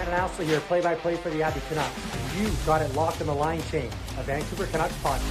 Brandon Alsler here, play-by-play for the Abbey Canucks. You got it locked on the line change, a Vancouver Canucks podcast.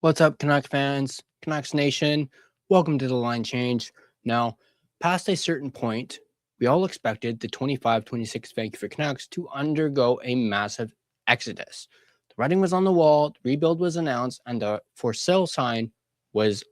What's up, Canucks fans, Canucks Nation? Welcome to the line change. Now, past a certain point, we all expected the 25-26 Vancouver Canucks to undergo a massive exodus. The writing was on the wall, the rebuild was announced, and the for sale sign was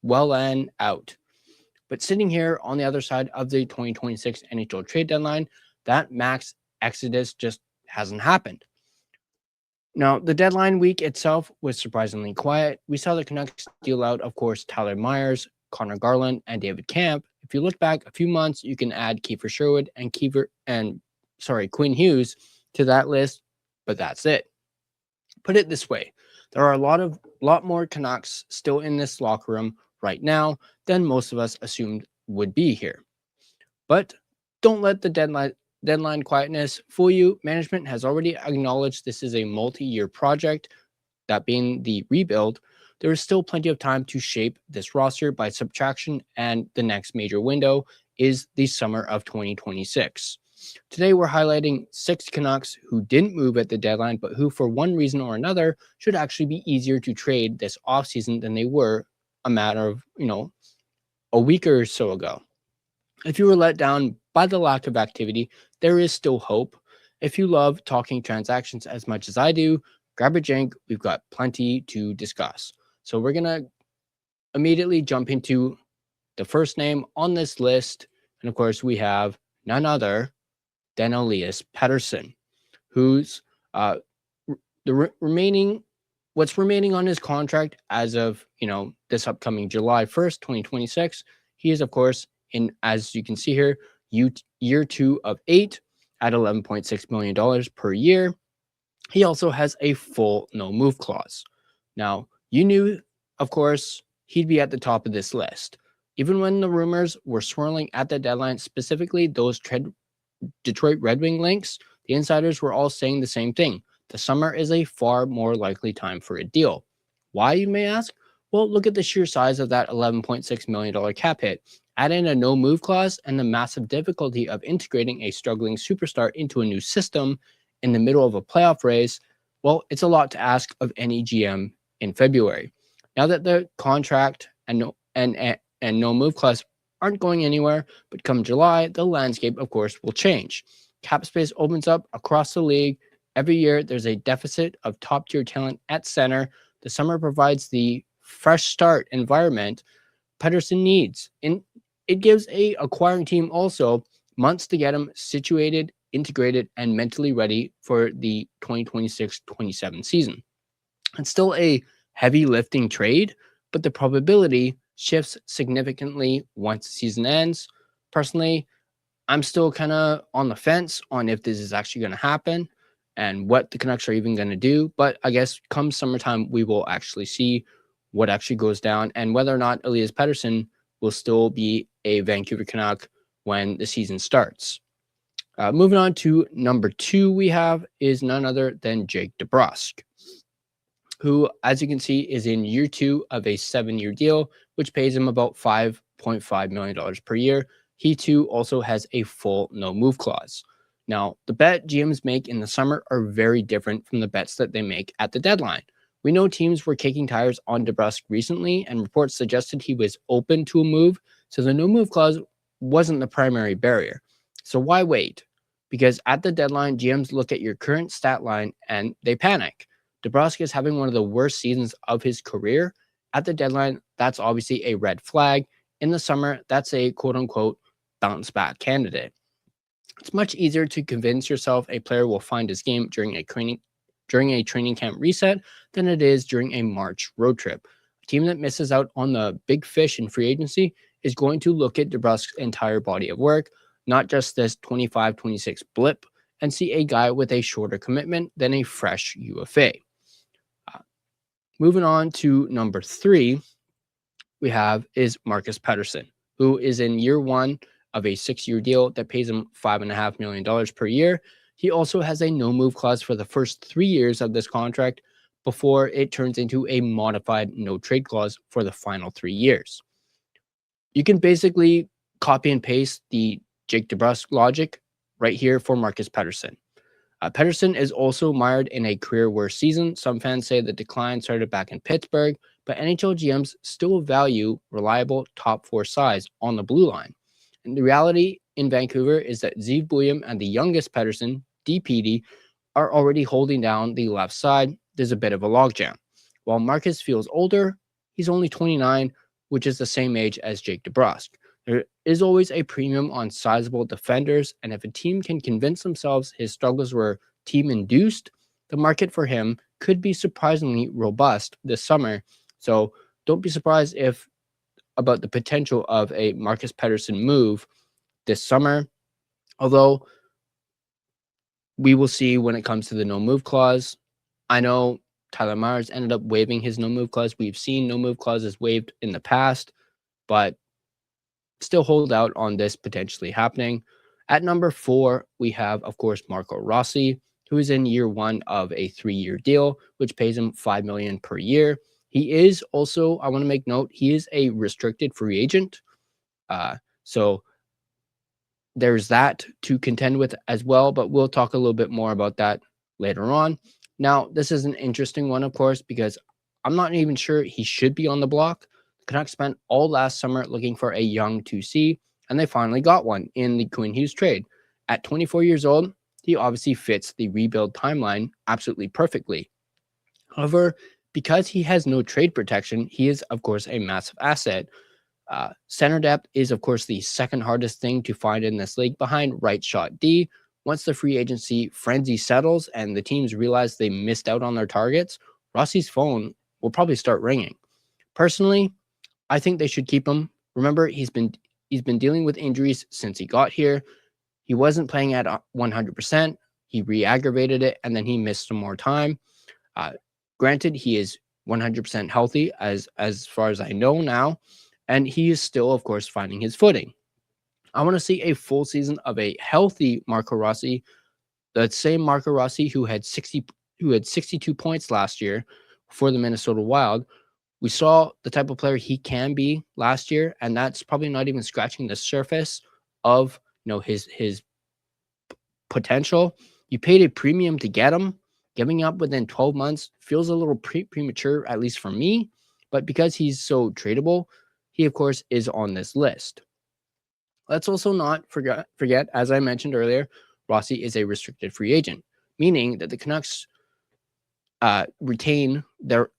well and out. But sitting here on the other side of the 2026 NHL Trade Deadline, that max exodus just hasn't happened. Now, the deadline week itself was surprisingly quiet. We saw the Canucks deal out, of course, Tyler Myers, Connor Garland, and David Camp. If you look back a few months, you can add Kiefer Sherwood and Quinn Hughes to that list, but that's it. Put it this way, there are a lot more Canucks still in this locker room right now than most of us assumed would be here. But don't let the deadline quietness fool you. Management has already acknowledged this is a multi-year project, that being the rebuild. There is still plenty of time to shape this roster by subtraction, and the next major window is the summer of 2026. Today, we're highlighting 6 Canucks who didn't move at the deadline, but who, for one reason or another, should actually be easier to trade this offseason than they were a matter of, a week or so ago. If you were let down by the lack of activity, there is still hope. If you love talking transactions as much as I do, grab a drink. We've got plenty to discuss. So we're going to immediately jump into the first name on this list. And of course, we have none other than Elias Pettersson, who's what's remaining on his contract as of, this upcoming July 1st, 2026. He is, of course, in, as you can see here, year 2 of 8 at $11.6 million per year. He also has a full no-move clause. Now, you knew, of course, he'd be at the top of this list. Even when the rumors were swirling at the deadline, specifically those Detroit Red Wing links, the insiders were all saying the same thing. The summer is a far more likely time for a deal. Why, you may ask? Well, look at the sheer size of that $11.6 million cap hit. Add in a no-move clause and the massive difficulty of integrating a struggling superstar into a new system in the middle of a playoff race. Well, it's a lot to ask of any GM in February. Now that the contract and no-move clause aren't going anywhere, but come July, the landscape, of course, will change. Cap space opens up across the league. Every year, there's a deficit of top-tier talent at center. The summer provides the fresh start environment Pettersson needs. And it gives a acquiring team also months to get him situated, integrated, and mentally ready for the 2026-27 season. It's still a heavy lifting trade, but the probability shifts significantly once the season ends. Personally, I'm still kind of on the fence on if this is actually going to happen and what the Canucks are even going to do. But I guess come summertime, we will actually see what actually goes down and whether or not Elias Pettersson will still be a Vancouver Canuck when the season starts. Moving on to number 2 we have is none other than Jake DeBrusk, who, as you can see, is in year 2 of a 7-year deal, which pays him about $5.5 million per year. He, too, also has a full no-move clause. Now, the bet GMs make in the summer are very different from the bets that they make at the deadline. We know teams were kicking tires on DeBrusk recently, and reports suggested he was open to a move, so the no-move clause wasn't the primary barrier. So why wait? Because at the deadline, GMs look at your current stat line and they panic. DeBrusk is having one of the worst seasons of his career. At the deadline, that's obviously a red flag. In the summer, that's a quote-unquote bounce-back candidate. It's much easier to convince yourself a player will find his game during a training camp reset than it is during a March road trip. A team that misses out on the big fish in free agency is going to look at DeBrusk's entire body of work, not just this 25-26 blip, and see a guy with a shorter commitment than a fresh UFA. Moving on to number 3 we have is Marcus Pettersson, who is in year 1 of a 6-year deal that pays him $5.5 million per year. He also has a no-move clause for the first 3 years of this contract before it turns into a modified no-trade clause for the final 3 years. you can basically copy and paste the Jake DeBrusk logic right here for Marcus Pettersson. Pettersson is also mired in a career worst season. Some fans say the decline started back in Pittsburgh, but NHL GMs still value reliable top four size on the blue line. And the reality in Vancouver is that Zeev Buium and the youngest Pettersson, DPD, are already holding down the left side. There's a bit of a logjam. While Marcus feels older, he's only 29, which is the same age as Jake DeBrusk. There is always a premium on sizable defenders, and if a team can convince themselves his struggles were team-induced, the market for him could be surprisingly robust this summer. So don't be surprised about the potential of a Marcus Pettersson move this summer, although we will see when it comes to the no-move clause. I know Tyler Myers ended up waiving his no-move clause. We've seen no-move clauses waived in the past, but still hold out on this potentially happening. At number 4, we have, of course, Marco Rossi, who is in year 1 of a 3-year deal, which pays him $5 million per year. He is also, I want to make note, he is a restricted free agent. So there's that to contend with as well, but we'll talk a little bit more about that later on. Now, this is an interesting one, of course, because I'm not even sure he should be on the block. The Canucks spent all last summer looking for a young 2C, and they finally got one in the Quinn Hughes trade. At 24 years old, he obviously fits the rebuild timeline absolutely perfectly. However, because he has no trade protection, he is, of course, a massive asset. Center depth is, of course, the second hardest thing to find in this league behind right shot D. Once the free agency frenzy settles and the teams realize they missed out on their targets, Rossi's phone will probably start ringing. Personally, I think they should keep him. Remember, he's been dealing with injuries since he got here. He wasn't playing at 100%. He re-aggravated it, and then he missed some more time. Granted, he is 100% healthy as far as I know now, and he is still, of course, finding his footing. I want to see a full season of a healthy Marco Rossi, the same Marco Rossi who had 62 points last year for the Minnesota Wild. We saw the type of player he can be last year, and that's probably not even scratching the surface of his potential. You paid a premium to get him. Giving up within 12 months feels a little premature, at least for me. But because he's so tradable, he, of course, is on this list. Let's also not forget, as I mentioned earlier, Rossi is a restricted free agent, meaning that the Canucks retain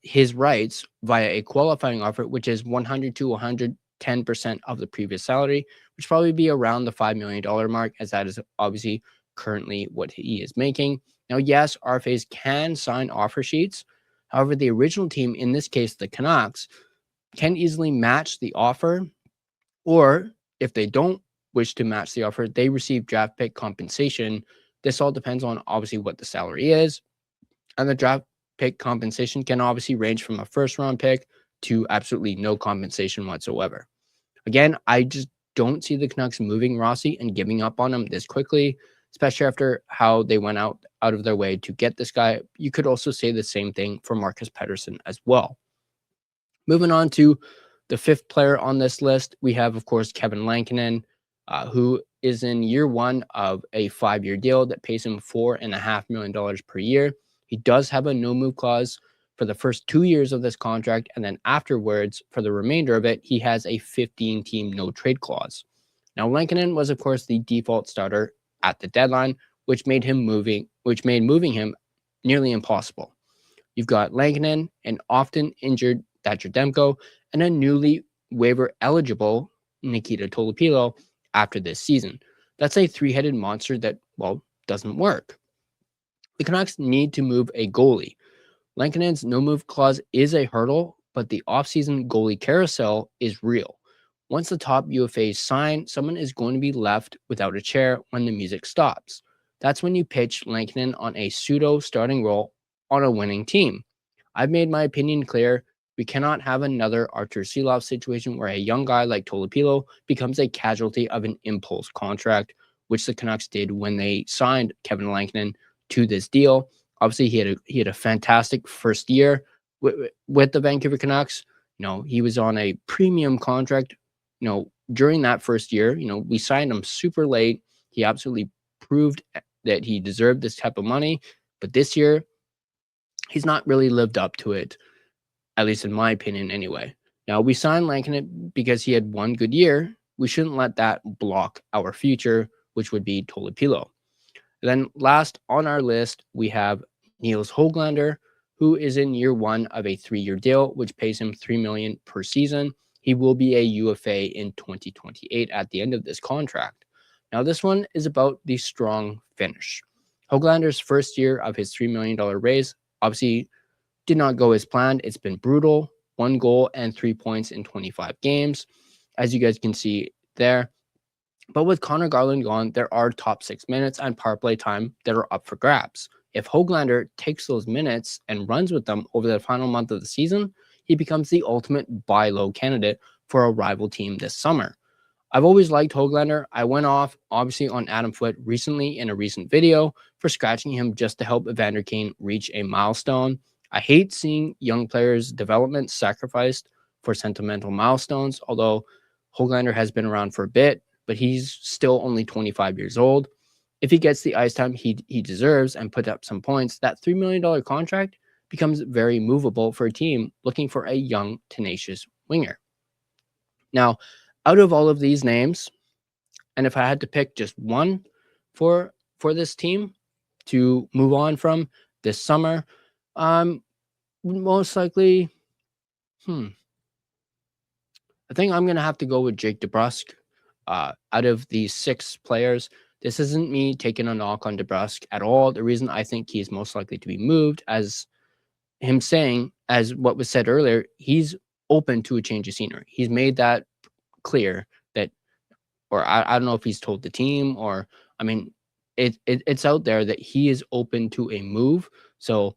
his rights via a qualifying offer, which is 100 to 110% of the previous salary, which probably be around the $5 million mark, as that is obviously currently what he is making. Now, yes, RFAs can sign offer sheets. However, the original team, in this case, the Canucks, can easily match the offer, or if they don't wish to match the offer, they receive draft pick compensation. This all depends on obviously what the salary is, and the draft pick compensation can obviously range from a first round pick to absolutely no compensation whatsoever. Again, I just don't see the Canucks moving Rossi and giving up on him this quickly, especially after how they went out of their way to get this guy. You could also say the same thing for Marcus Pettersson as well. Moving on to the 5th player on this list, we have, of course, Kevin Lankinen, who is in year 1 of a 5-year deal that pays him $4.5 million per year. He does have a no-move clause for the first 2 years of this contract, and then afterwards, for the remainder of it, he has a 15-team no-trade clause. Now, Lankinen was, of course, the default starter at the deadline, which made moving him nearly impossible. You've got Lankinen, an often injured Thatcher Demko, and a newly waiver-eligible Nikita Tolopilo after this season. That's a 3-headed monster that, doesn't work. The Canucks need to move a goalie. Lankinen's no-move clause is a hurdle, but the offseason goalie carousel is real. Once the top UFAs sign, someone is going to be left without a chair when the music stops. That's when you pitch Lankinen on a pseudo-starting role on a winning team. I've made my opinion clear. We cannot have another Artur Silov situation where a young guy like Tolopilo becomes a casualty of an impulse contract, which the Canucks did when they signed Kevin Lankinen to this deal. Obviously, he had a fantastic first year with the Vancouver Canucks. He was on a premium contract during that first year, we signed him super late. He absolutely proved that he deserved this type of money. But this year, he's not really lived up to it, at least in my opinion anyway. Now, we signed Lankinen because he had one good year. We shouldn't let that block our future, which would be Tolopilo. Then last on our list, we have Niels Höglander, who is in year one of a 3-year deal, which pays him $3 million per season. He will be a UFA in 2028 at the end of this contract. Now, this one is about the strong finish. Höglander's first year of his $3 million raise obviously did not go as planned. It's been brutal. 1 goal and 3 points in 25 games, as you guys can see there. But with Connor Garland gone, there are top 6 minutes and power play time that are up for grabs. If Höglander takes those minutes and runs with them over the final month of the season, he becomes the ultimate buy low candidate for a rival team this summer. I've always liked Höglander. I went off, obviously, on Adam Foote recently in a recent video for scratching him just to help Evander Kane reach a milestone. I hate seeing young players' development sacrificed for sentimental milestones, although Höglander has been around for a bit, but he's still only 25 years old. If he gets the ice time he deserves and put up some points, that $3 million contract becomes very movable for a team looking for a young, tenacious winger. Now, out of all of these names, and if I had to pick just one for this team to move on from this summer, most likely, I think I'm going to have to go with Jake DeBrusk. Out of these 6 players, this isn't me taking a knock on DeBrusk at all. The reason I think he's most likely to be moved, as him saying, as what was said earlier, he's open to a change of scenery. He's made that clear that, or I don't know if he's told the team, or, I mean, it's out there that he is open to a move. So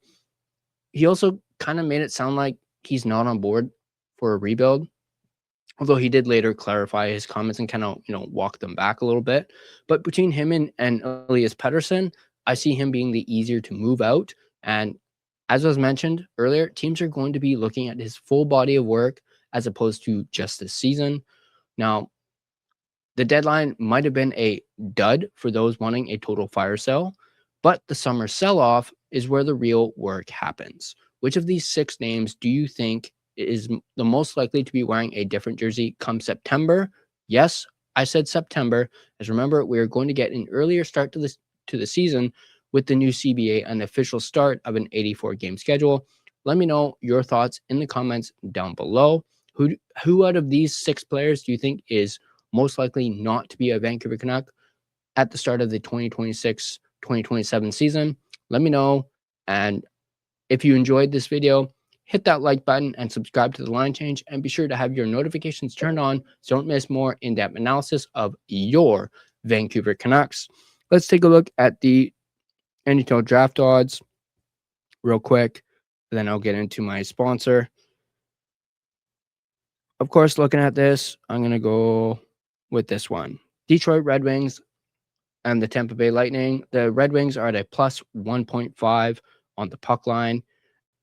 he also kind of made it sound like he's not on board for a rebuild, although he did later clarify his comments and kind of, walk them back a little bit. But between him and Elias Pettersson, I see him being the easier to move out. And as was mentioned earlier, teams are going to be looking at his full body of work as opposed to just this season. Now, the deadline might have been a dud for those wanting a total fire sale, but the summer sell-off is where the real work happens. Which of these 6 names do you think is the most likely to be wearing a different jersey come September? Yes, I said September, as remember, we are going to get an earlier start to the season with the new CBA, an official start of an 84-game schedule. Let me know your thoughts in the comments down below. Who out of these 6 players do you think is most likely not to be a Vancouver Canuck at the start of the 2026-2027 season? Let me know. And if you enjoyed this video, hit that like button and subscribe to the Line Change, and be sure to have your notifications turned on so don't miss more in-depth analysis of your Vancouver Canucks. Let's take a look at the NHL draft odds real quick, and then I'll get into my sponsor. Of course, looking at this, I'm going to go with this one. Detroit Red Wings and the Tampa Bay Lightning. The Red Wings are at a plus 1.5 on the puck line,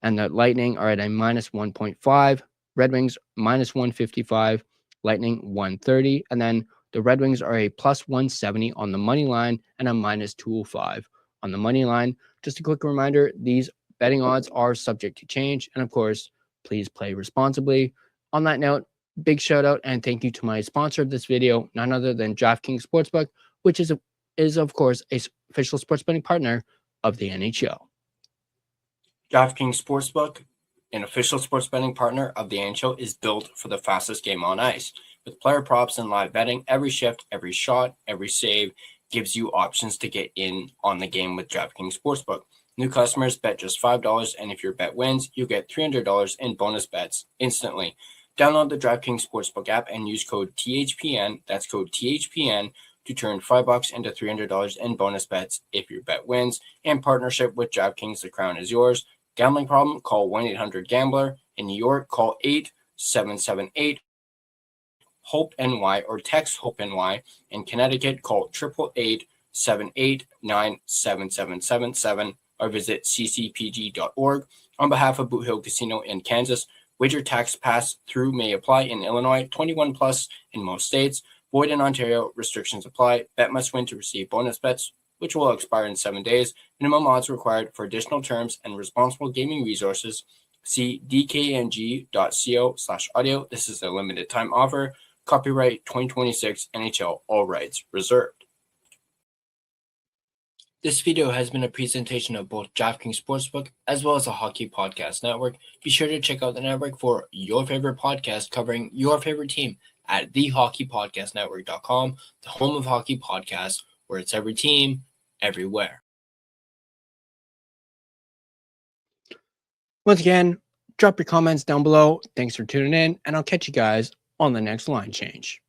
and the Lightning are at a minus 1.5. Red Wings minus 155, Lightning 130, and then the Red Wings are a plus 170 on the money line and a minus 205 on the money line. Just a quick reminder, these betting odds are subject to change, and of course, please play responsibly. On that note, big shout out and thank you to my sponsor of this video, none other than DraftKings Sportsbook, which is of course a official sports betting partner of the NHL. DraftKings Sportsbook, an official sports betting partner of the NHL, is built for the fastest game on ice. With player props and live betting, every shift, every shot, every save gives you options to get in on the game with DraftKings Sportsbook. New customers bet just $5, and if your bet wins, you get $300 in bonus bets instantly. Download the DraftKings Sportsbook app and use code THPN, that's code THPN, to turn $5 into $300 in bonus bets if your bet wins. In partnership with DraftKings, the crown is yours. Gambling problem? Call 1-800-GAMBLER. In New York, call 877-8-HOPE-NY or text HOPE-NY. In Connecticut, call 888-789-7777 or visit ccpg.org. On behalf of Boot Hill Casino in Kansas, Wager tax pass-through may apply in Illinois, 21 plus in most states. Void in Ontario, restrictions apply. Bet must win to receive bonus bets, which will expire in 7 days. Minimum odds required. For additional terms and responsible gaming resources, see dkng.co/audio. This is a limited time offer. Copyright 2026 NHL, all rights reserved. This video has been a presentation of both DraftKings Sportsbook as well as the Hockey Podcast Network. Be sure to check out the network for your favorite podcast covering your favorite team at thehockeypodcastnetwork.com, the home of hockey podcasts, where it's every team, everywhere. Once again, drop your comments down below. Thanks for tuning in, and I'll catch you guys on the next line change.